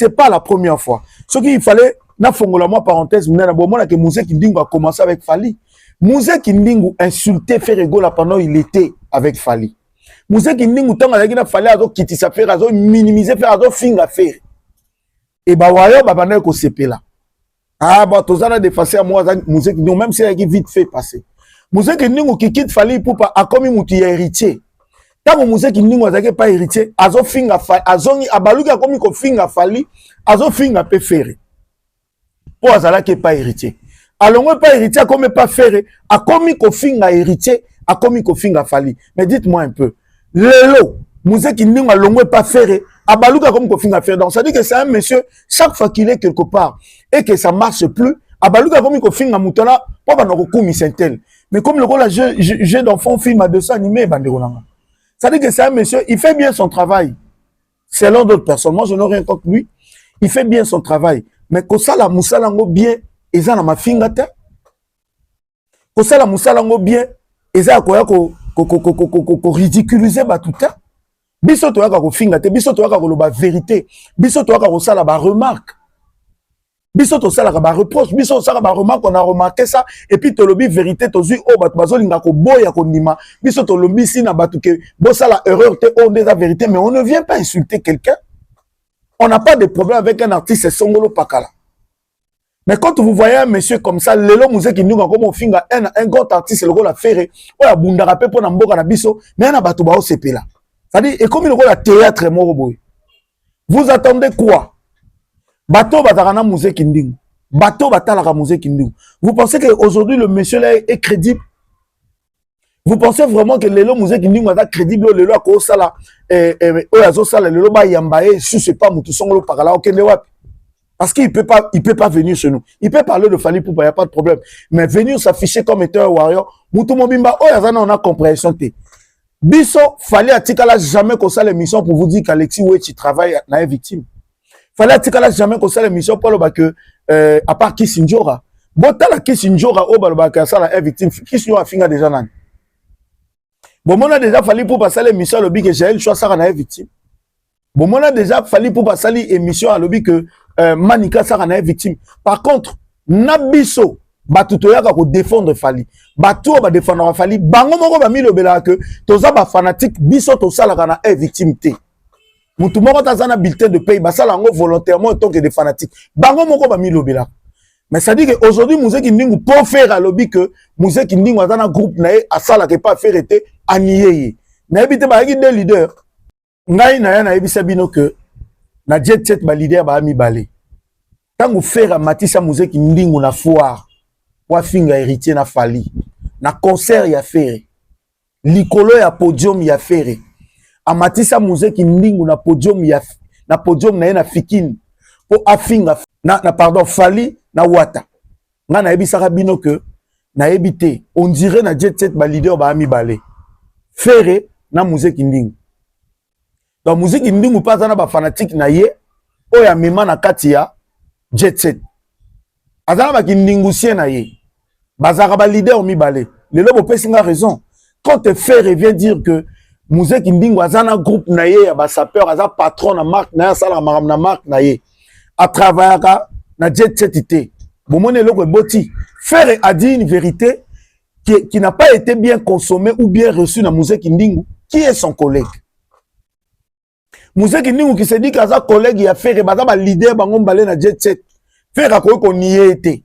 n'est pas la première fois. Ce qu'il fallait, parenthèse, que Mouzé Kindingo a commencé avec Fally. Mouzé Kindingo insultait Ferregola pendant il était avec Fally. Mouzé Kindingo, tant qu'il a fallu minimiser, faire finga faire. Et bah ouais, bah pendant qu'on s'est là. Ah bah tous les des façons à moi musique nous même si elle est vite fait passer. Musique nous qui quitte Fally Ipupa a comme mutu héritier. Tant musique nous a pas héritier, azo finga Fally, azongi abaluka comme ko finga Fally, azo finga pe ferré. Pour azala qui pas héritier. Alors pas héritier comme pas ferré, a comme ko finga héritier, a comme ko finga Fally. Mais dites-moi un peu. Lelo, musique nous a longue pas ferré. Abaluka comme Kofinga fait donc ça dit que c'est un monsieur chaque fois qu'il est quelque part et que ça marche plus Abaluka comme Kofinga mutala pas na kokumi sentel mais comme le rôle jeu d'enfant film à dessin animé banderolanga ça dit que c'est un monsieur il fait bien son travail selon d'autres personnes moi je n'ai rien contre lui il fait bien son travail mais ko sala musalango bien eza na mafinga te ko sala musalango bien eza ko ridiculiser batuta. Biso to yaka ko finga te, biso to yaka ko loba vérité, biso to yaka ko sala ba remarque. Biso to sala ba reproche, biso sala ba remarque, on a remarqué ça et puis to lobi vérité to zui o bato bazolinga ko boya ko ndima. Biso to lobi si na batu ke bo sala erreur te on la vérité, mais on ne vient pas insulter quelqu'un. On n'a pas de problème avec un artiste songolo pakala. Mais quand vous voyez un monsieur comme ça, lelo musée qui nous comme finga un grand artiste le rôle à faire, ou à bundara pe pour namboka na biso, mais na bato ba o sepela. C'est-à-dire et comme il rôle à théâtre moroboy. Vous attendez quoi? Bateau batarana musée kinding. Bateau batalaka musée kinding. Vous pensez qu'aujourd'hui le monsieur là est crédible? Vous pensez vraiment que lelo musée kinding est crédible? Lelo a ko sala oyazo sala lelo ba yambaye si c'est pas mutu songolo pakala okende wapi? Parce qu'il peut pas venir chez nous. Il peut parler de Fally Poupa, il n'y a pas de problème. Mais venir s'afficher comme étant un warrior, mutu mobimba oyazana on a compréhension te. Biso Fally atikala jamais qu'on ça l'émission pour vous dire qu'Alexis Wechi travaille na une victime. Fallait atikala jamais qu'on ça l'émission pour le bas que à part Kissinjora. Botala Kissinjora au baloba que ça la victime. Kissinjora finga déjà nan. Bon on a déjà Fally Poupa ça l'émission le que j'ai le choix ça na victime. Bon on a déjà Fally Poupa ça l'émission à lobby que Manika ça na victime. Par contre Nabiso batuto yaka ko défendre Fally. Batu ba défendre Fally. Bango moko ba mi lobela que toza ba fanatique biso to sala kana victime te. Mutu moko tazana bulletin de paye basala ngo volontairement en tant que des fanatiques. Bango moko ba mi lobela. Mais ça dit que aujourd'hui Musée Kindingu pour faire à lobby que Musée Kindingu azana groupe na a sala ke pas faire été anié. Na ebité ba yaki des leaders. Ngai na ya na ebisa bino que na jet set ba leader ba mi balé. Tango faire à Matissa Musée Kindingu na foire. Wa finga héritier na Fally. Na concert ya faire. Likolo ya podium ya faire. Amatisa Musée Kindingu na podium na fikine po afinga na pardon Fally na wata nga na ebisaka bino que na ebité on dirait na jet set ba leader ba ami balé Ferré na Musée Kindingu. Donc Musée Kindingu pas na ba fanatique na ye oya mema na kati ya jet set azana ba Kindingu sien na ye bazaka ba leader mi balé lelo bo pesinga raison quand Ferré vient dire que Musée Kindingu azana groupe na ye ya ba sapeur aza patron na marque na sala na marque na ye a travailler na jet set ité bomone loko boti Ferré a dit une vérité qui n'a pas été bien consommée ou bien reçue na Musée Kindingu qui est son collègue. Musée Kindingu qui se dit qu'aza collègue ya Ferré baza ba leader bango balé na jet set Ferré ko nié été.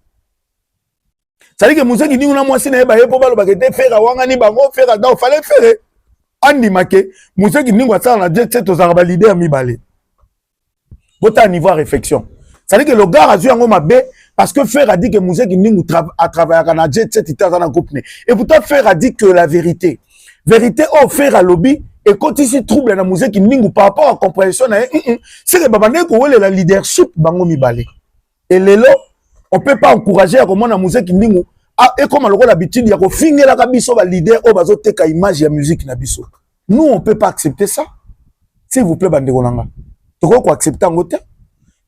Ça dit que Musée Kindingu na mwasi na ba ye po balo ba kete Ferré wangani bango Ferré da fallait Ferré Andi make, Musée Kindingu a na jet set aux arabes leader mi balé. Bota niveau à réflexion. Ça dit que le gars a joué en mabé parce que Fer a dit que Musée Kindingu a travaillé à jet set dans un groupe. Et pourtant Fer a dit que la vérité. Vérité au Fer à lobby et quand ici trouble na Musée Kindingu par rapport à compréhension c'est que babane ko la leadership bango mi balé. Et lelo on peut pas encourager à comment na Musée Kindingu. Ah, et comme on a l'habitude, il y a finir la kabiso va leader au bazo teka image et musique na biso. Nous on peut pas accepter ça. S'il vous plaît bande konanga. Toko ko accepter ngote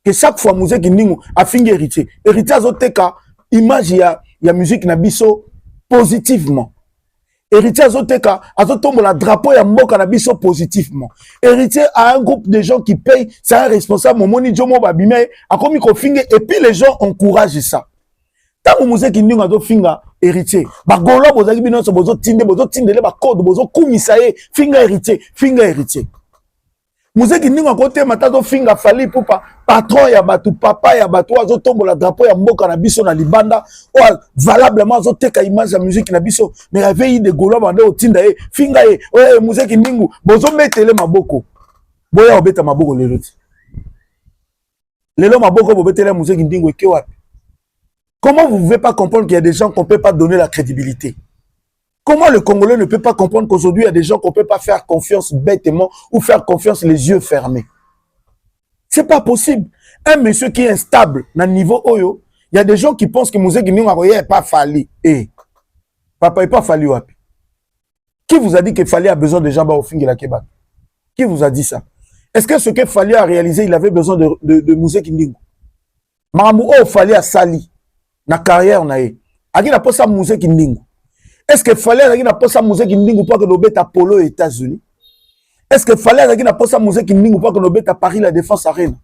que chaque fois Musée Kindingu a fini héritier. Héritier azo teka image ya musique na biso positivement. Héritier azo teka azo tombe la drapeau ya mboka na biso positivement. Héritier a un groupe de gens qui payent, c'est un responsable momoni jomo babime a komi ko finge et puis les gens encouragent ça. Tant Musée Kindingu azo finga héritier ba golo bozaki bino so bozo tindele ba code bozo kumisa ye finga héritier Musée Kindingu a côté matazo finga Fally Poupa patron ya batu papa ya batu azo tombo la drapeau ya mboka na biso na libanda o valablement azo teka image ya musique na biso mais avait de golo bande o tinda ye finga ye o Musée Kindingu bozo metele maboko boya obeta maboko lelo maboko bobetele Musée Kindingu eke wapi. Comment vous ne pouvez pas comprendre qu'il y a des gens qu'on ne peut pas donner la crédibilité? Comment le Congolais ne peut pas comprendre qu'aujourd'hui, il y a des gens qu'on ne peut pas faire confiance bêtement ou faire confiance les yeux fermés? C'est pas possible. Un monsieur qui est instable dans le niveau Oyo, il y a des gens qui pensent que Musée Kindingu n'est pas Fally. Eh, papa n'est pas Fally wapi. Qui vous a dit que Fally a besoin de gens au Fingela Kebab? Qui vous a dit ça? Est-ce que ce que Fally a réalisé, il avait besoin de Musée Kindingu? Maramou O Fally a sali. Na carrière na ye aki na posa Musée Kindingu. Est-ce que fallait aki na posa Musée Kindingu pour que no beta polo aux États-Unis? Est-ce que fallait aki na posa Musée Kindingu pour que no beta Paris la Défense Arena?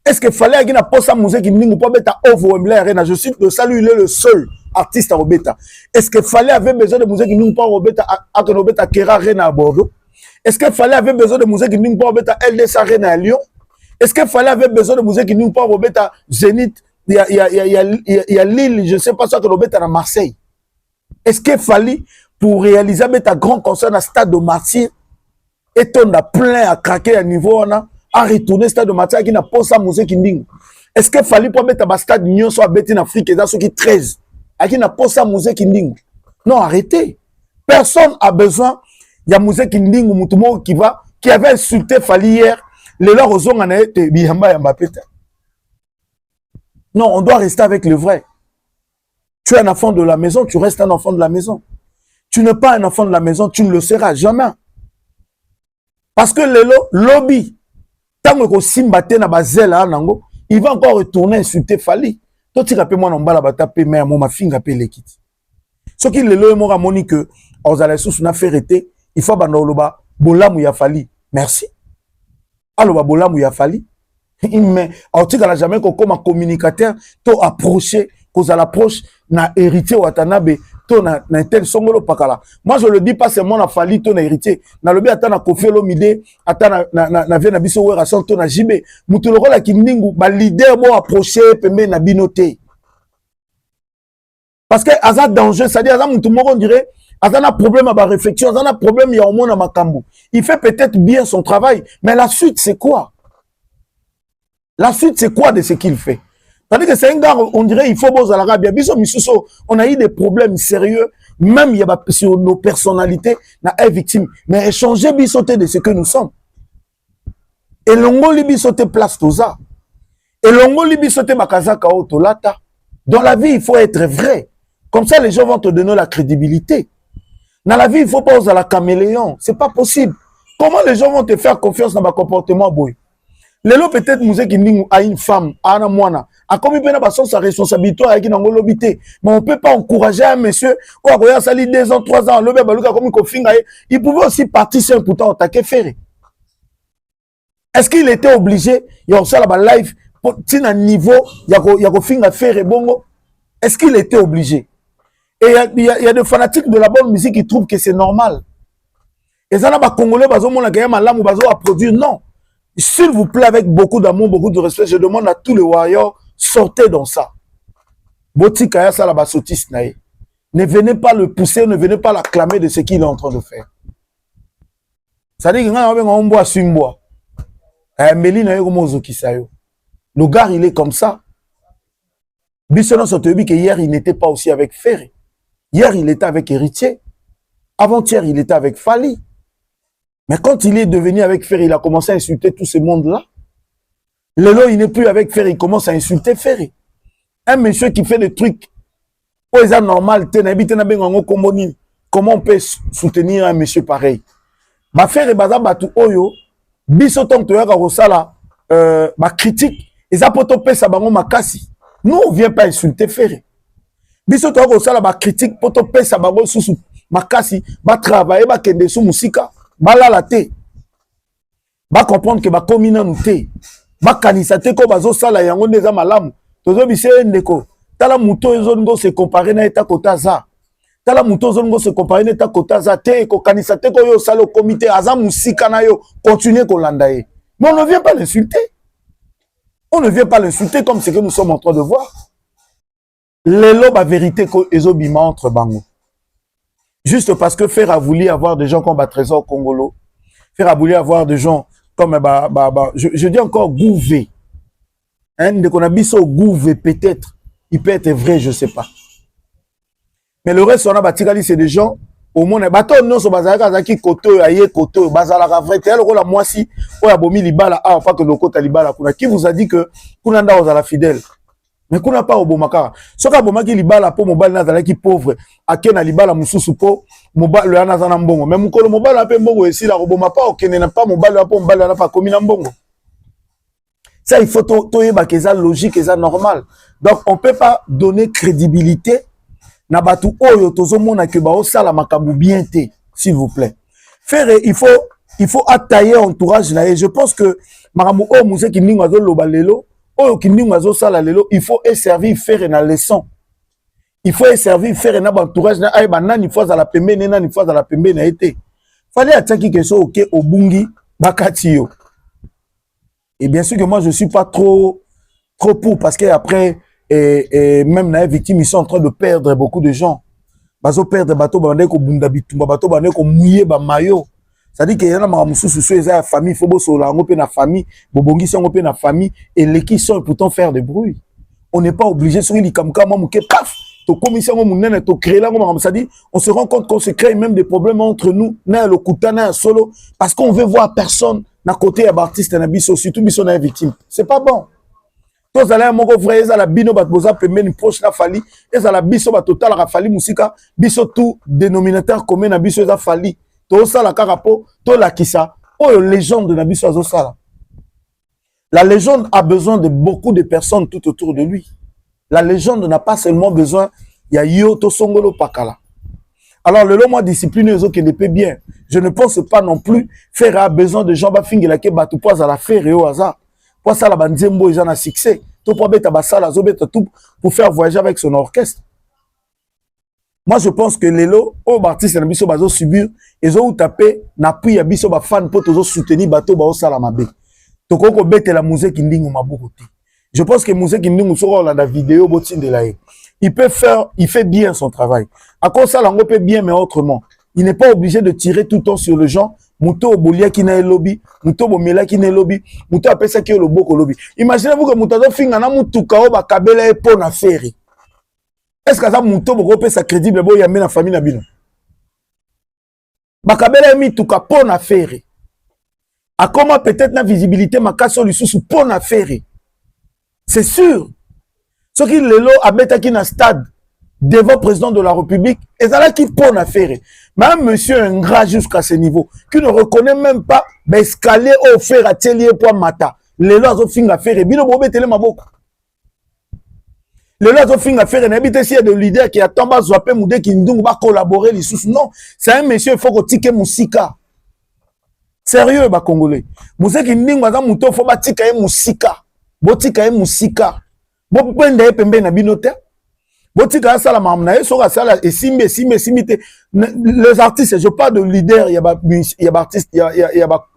Est-ce qu'il fallait qu'il na posa musique ningu pour beta over Wembley Arena? Je cite le salut, il est le seul artiste à Robeta. Est-ce qu'il fallait avoir besoin de musique ningu pour Robeta à Robeta Kera Arena à Bordeaux? Est-ce qu'il fallait avoir besoin de musique ningu pour Robeta LDS Arena à Lyon? Est-ce qu'il fallait avoir besoin de musique ningu pour Robeta Zénith? Il y a Lille, je ne sais pas ça que Robeta à Marseille. Est-ce qu'il fallait pour réaliser un grand concert dans le stade de Martyr et on a plein à craquer à niveau on a à retourner au stade de Martyr qui n'a pas sa musique inding? Est-ce qu'il fallait pour mettre un stade Nyon soit bêté en Afrique et dans ceux qui 13 à qui n'a pas sa musique inding? Non, arrêtez. Personne a besoin. Il y a musique inding ou Moutumo qui avait insulté Fali hier. Les leurs aux en a été bihamba yamba peta. Non, on doit rester avec le vrai. Tu es un enfant de la maison, tu restes un enfant de la maison. Tu n'es pas un enfant de la maison, tu ne le seras jamais. Parce que le lobby, tant que Simba te na bazela nango, il va encore retourner insulter Fali. Toi tu rappelles moi non bala batape mais mon ma finga pe l'équite. Ce qui le lo mo ramoni que ozala sous na ferité, il faut bandoloba bolamu ya Fali. Merci. Aloba bolamu ya Fali. Mais en tout cas jamais comme un communicateur, to approcher, cause à l'approche na héritier Watanabe. Na tel songolo pakala. Moi je le dis pas seulement na Fali ton héritier. Na lobi ata na Koffi Olomide, ata na vient na biso wera son ton na Jibé. Mutuloko la kindingu ba leader bo approcher pembe na binoté. Parce que aza danger, c'est-à-dire aza mutu moko on dirait aza na problème à ba réflexion, aza na problème ya omona makambo. Il fait peut-être bien son travail, mais la suite c'est quoi? La suite c'est quoi de ce qu'il fait? Tandis que c'est un gars, on dirait, il faut bosser à l'Arabie. On a eu des problèmes sérieux, même il y a sur nos personnalités, na victime. Mais échanger bisoté de ce que nous sommes. Et l'ongo li bisoté place toza. Et l'ongo li bisoté makazaka otolata. Dans la vie, il faut être vrai. Comme ça, les gens vont te donner la crédibilité. Dans la vie, il faut pas oser la caméléon. C'est pas possible. Comment les gens vont te faire confiance dans ma comportement, boy? Lelo peut-être musée qui dit à une femme, à un moine, à comme il peut pas sa responsabilité avec une angolobité. Mais on peut pas encourager un monsieur, ou à regarder ça 2 ans, 3 ans, l'obé baluka comme il pouvait aussi partir sur un pourtant attaquer ferré. Est-ce qu'il était obligé, il y a aussi la live, pour un niveau, il y a finga ferré bongo. Est-ce qu'il était obligé? Et il y a des fanatiques de la bonne musique qui trouvent que c'est normal. Et ça n'a pas congolais, bazo mon la gamme à bazo à produire, non. S'il vous plaît, avec beaucoup d'amour, beaucoup de respect, je demande à tous les warriors, sortez dans ça. Botikaya Salaba Sotis Nae. Ne venez pas le pousser, ne venez pas l'acclamer de ce qu'il est en train de faire. Ça dit que boit Sumboa. Le gars, il est comme ça. Bissonon Sotobi que hier, il n'était pas aussi avec Ferré. Hier, il était avec Héritier. Avant-hier, il était avec Fali. Mais quand il est devenu avec Ferré, il a commencé à insulter tout ce monde-là. Lelo, il n'est plus avec Ferré, il commence à insulter Ferré. Un monsieur qui fait des trucs, c'est normal, comment on peut soutenir un monsieur pareil? Ma Ferré, baza batu oyo, biso tong toyaka rosala, ma critique, ils a poto pe sabango makasi. Nous, on vient pas insulter Ferré. Biso toyaka rosala, ma critique, poto pe sabango susu, makasi, ba travailler, ba kende sou musika. Bala la te. Ba comprendre que ba komina nou te. Ba kanisa te ko bazo sala yango neza malamu. Tozo bise ndeko. Tala muto ezo ngo se comparer na eta kotaza. Tala muto ezo ngo se comparer na eta kotaza te ko kanisa te ko yo sala au comité aza musika na yo continuer ko landa ye. Mais on ne vient pas l'insulter. On ne vient pas l'insulter comme ce que nous sommes en train de voir. Lelo ba vérité ko ezo bima entre bango. Juste parce que Fer a voulu avoir des gens comme Trésor Congolo. Fer a voulu avoir des gens comme, je dis encore Gouvé. Hein, de qu'on a biso Gouvé, peut-être. Il peut être vrai, je ne sais pas. Mais le reste, on a bâti, c'est des gens, au monde, bateau, non, so bazaka, qui koto, aye, koto, bazala, vrai, tel, la moi si, ou ya bomi libala, ah, enfin que le kota libala, qui vous a dit que, kunanda, aux la fidèle. Mais qu'on n'a pas au Bomaka. Ce qu'a Bomaki libala pour mobile nazala qui pauvre, à qui na libala mususu po, mobile le anazana mbongo. Mais mon colo mobile a pas mbongo ici la roboma pas, ok n'a pas mobile a pas mobile n'a pas commis mbongo. Ça il faut toyeba que ça logique et ça normal. Donc on peut pas donner crédibilité na batu oyo tozo mona que ba osala makambu bien té, s'il vous plaît. Faire il faut attailler entourage là et je pense que maramu o musée qui ninga zo lobalelo oyo kindingo azosala lelo il faut servir faire na leçon. Il faut servir faire na entourage na ay banani fois à la pembeni nani fois à la pembeni na été. Fallait attaquer que ça OK obungi bakati yo. Et bien sûr que moi je suis pas trop pour parce que après même na victime ils sont en train de perdre beaucoup de gens. Bazo perdre bateau bandé ko bunda bitumba bateau bandé ko mouiller ba mayo. Ça dit que y a na mususu so eza famille faut bosola ngo pe na famille bobongi sango pe na famille et les qui sont pourtant faire des bruits. On n'est pas obligé sur les kamka moi muke paf to commission mo munene to créer là ngo ça dit on se rend compte qu'on se crée même des problèmes entre nous na le kutana solo parce qu'on veut voir personne na côté ya artiste na biso surtout biso na victime. C'est pas bon. Tous allez mon frère ça la bino bat boza pembeni proche na fali et ça la biso bat total la fali musika biso tout dénominateur commun na biso ça fali to ça la karapo to la kisa oh légende na biso azo sala. La légende a besoin de beaucoup de personnes tout autour de lui. La légende n'a pas seulement besoin il y a yo to songolo pakala. Alors le moi discipliné aux autres qui ne peut bien. Je ne pense pas non plus faire a besoin de gens ba fingela ke batu pas à la faire et au hasard. Pour ça, la banzembo ils ont un succès. Tout pour mettre basala, tout pour faire voyager avec son orchestre. Moi, je pense que les lots, aux artistes na biso bazo subir, ils ont tapé n'appui à biso ba fan pour toujours soutenir bateau ba osala mabe. Toko ko bete la musique ndingu mabukote. Je pense que musique ndingu sera la vidéo botin de la. Il fait bien son travail. À cause ça, l'ango peut bien mais autrement. Il n'est pas obligé de tirer tout le temps sur le gens. Muto bolia qui na lobby, muto bomela qui na lobby, muto apesa ki loboko lobby. Imaginez-vous que muto do finga na mutuka o ba kabela e po na faire. Est-ce que ça muto boko pesa crédible bo yamé na famille na bino? Ba kabela mi tuka po na faire. A comment peut-être na visibilité makaso lisusu po na faire. C'est sûr. Ce qui lelo abeta ki na stade devant le président de la République, et ça là qui peut na faire. Même monsieur ingrat jusqu'à ce niveau, qui ne reconnaît même pas l'escalier au fer atelier pour mata. Les lois ont fini à faire, et bien au télé maboko. Les lois ont fini à faire, et n'habite s'il y a des leaders qui attendent à Zouapé Moudé qui ne va collaborer les sous. Non, c'est un monsieur, il faut que ticket moussika. Sérieux, bah Congolais. Moussé qui n'ingue pas mouton, il faut que ticket moussika. Botika moussika. Bon, pende pembe na binote. Botika sala mamna e soka sala et simbe les artistes je parle de leader il y a artiste il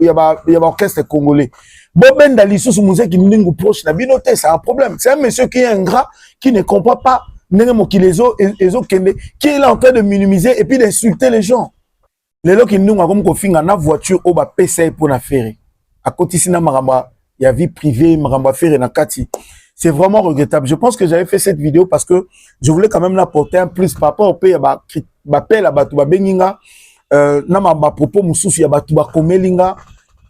y a orchestre congolais bobenda lisusu musique ndingu proche na binote c'est un problème c'est un monsieur qui est ingrat qui ne comprend pas ndenge kilezo ezo kende qui est là en train de minimiser et puis d'insulter les gens les loki ndingu comme ko finga na voiture o ba pesa pour na faire à côté sina maramba il y a vie privée maramba faire na kati. C'est vraiment regrettable. Je pense que j'avais fait cette vidéo parce que je voulais quand même l'apporter un plus par rapport au pays à Batouba Beninga, nama propos moussouf ya Batouba Komelinga.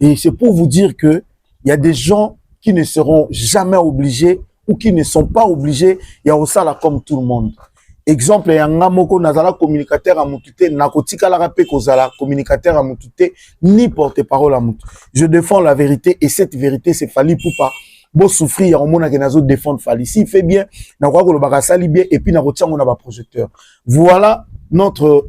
Et c'est pour vous dire que il y a des gens qui ne seront jamais obligés ou qui ne sont pas obligés. Il y a aussi là comme tout le monde. Exemple, il y a un moko nazala communicateur à Moutouté, nakotika la rapé kozala communicateur à Moutouté, ni porte-parole à Moutou. Je défends la vérité et cette vérité c'est Fally Ipupa. Bon souffrir on mona que nazo défendre Fally s'il fait bien na kwa ko lo bakasali bien et puis na rotiango na ba projecteur. Voilà notre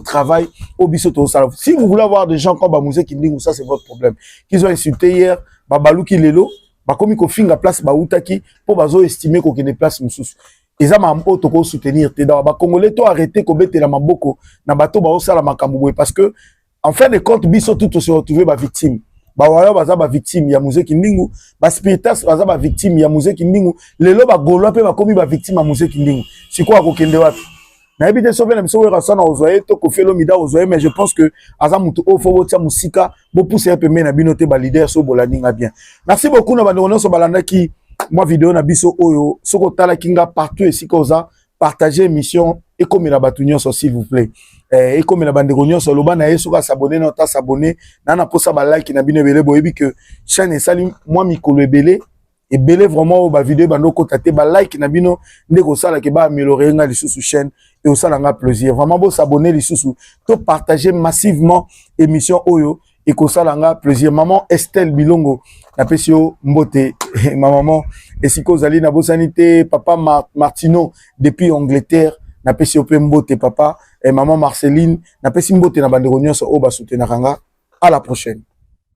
travail au bisoto sala. Si vous voulez avoir des gens comme Bamouze Kindingu, ça c'est votre problème. Qu'ils ont insulté hier Babaluki Lelo ba komi ko finga place ba utaki pour bazo estimer ko kene place mususu. Eza mambo to ko soutenir te da ba congolais to arrêter ko betela maboko na bato ba osala makambo parce que en fin de compte bisoto to se retrouver ba victime. Bawaya baza ba victime ya Mouze Kindingu, ba spiritas baza ba victime ya Mouze Kindingu, lelo ba golo pe ba komi ba victime ya Mouze Kindingu. C'est quoi ko kende wapi? Na ebite sauver na miso wera sana ozoye to ko felo mida ozoye mais je pense que azamutu o fo botia musika bo pousser pe na binote ba leader so bolaninga bien. Merci beaucoup na bando so balanda ki moi vidéo na biso oyo soko tala kinga partout et sikoza partager émission et comme la batunyo s'il vous plaît. Et comme la bande gognon sur le ban na yeso ka s'abonner na ta s'abonner na posa ba like na bino belé boyebi que chaîne salim moi mikolo ebele et belé vraiment ba vidéo bando contacter ba like na bino ndeko sala ke ba améliorer nga lisusu chaîne et au sala nga plaisir vraiment beau s'abonner lisusu to partager massivement émission oyo et ko sala nga plaisir maman Estelle Bilongo na pesio mbote ma maman esiko zali na bosanité papa Martino depuis Angleterre na pesi ope mbote papa et maman Marceline na pesi mbote na bandeko nyonso o ba soutenir nga. À la prochaine.